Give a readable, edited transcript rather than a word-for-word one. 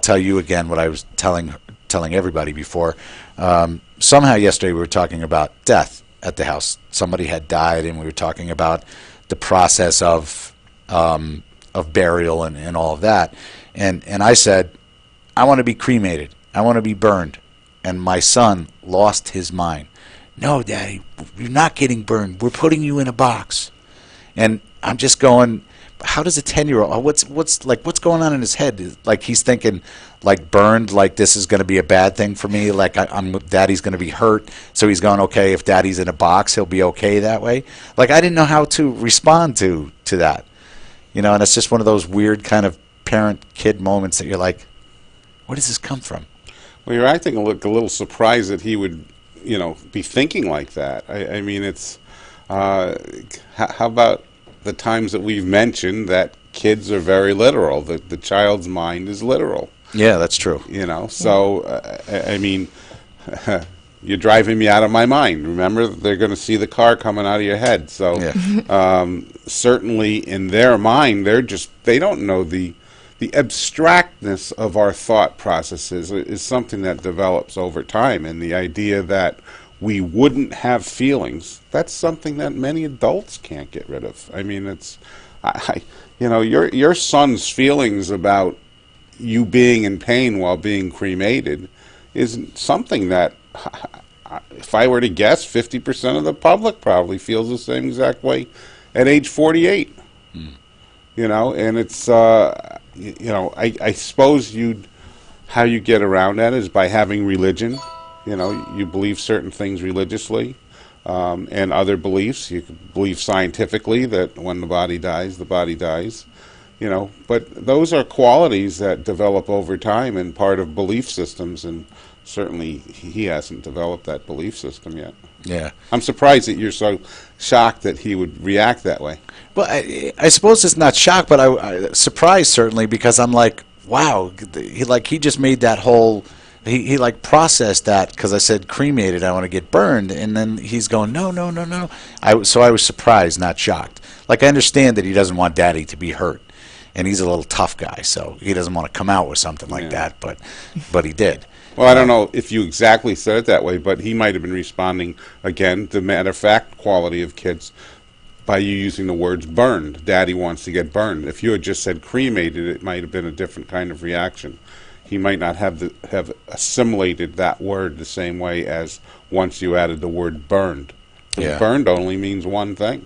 tell you again what I was telling everybody before. Somehow yesterday we were talking about death at the house. Somebody had died, and we were talking about the process of burial and all of that. And I said, I want to be cremated. I want to be burned. And my son lost his mind. No, Daddy, you're not getting burned. We're putting you in a box. And I'm just going, how does a 10-year-old, what's going on in his head? Like he's thinking, like burned, like this is going to be a bad thing for me. Like Daddy's going to be hurt. So he's going, okay, if Daddy's in a box, he'll be okay that way. Like I didn't know how to respond to that. You know, and it's just one of those weird kind of parent-kid moments that you're like, where does this come from? Well, you're acting a little surprised that he would, be thinking like that. I mean, it's, how about the times that we've mentioned that kids are very literal, that the child's mind is literal. Yeah, that's true. So, I mean, you're driving me out of my mind. Remember, they're going to see the car coming out of your head. So, yeah. Certainly in their mind, they don't know the abstractness of our thought processes is something that develops over time, and the idea that we wouldn't have feelings, that's something that many adults can't get rid of. I mean, it's, your son's feelings about you being in pain while being cremated is something that, if I were to guess, 50% of the public probably feels the same exact way at age 48. And it's, I suppose how you get around that is by having religion. You believe certain things religiously, and other beliefs. You can believe scientifically that when the body dies, the body dies. But those are qualities that develop over time and part of belief systems, and certainly he hasn't developed that belief system yet. Yeah. I'm surprised that you're so shocked that he would react that way. Well, I suppose it's not shock, but I surprised certainly, because I'm like, wow, he just made that whole, he processed that, because I said cremated, I want to get burned, and then he's going, no. So I was surprised, not shocked. Like, I understand that he doesn't want Daddy to be hurt, and he's a little tough guy, so he doesn't want to come out with something like that, but he did. Well, I don't know if you exactly said it that way, but he might have been responding, again, the matter-of-fact quality of kids by you using the words burned. Daddy wants to get burned. If you had just said cremated, it might have been a different kind of reaction. He might not have assimilated that word the same way as once you added the word burned. Yeah. Burned only means one thing.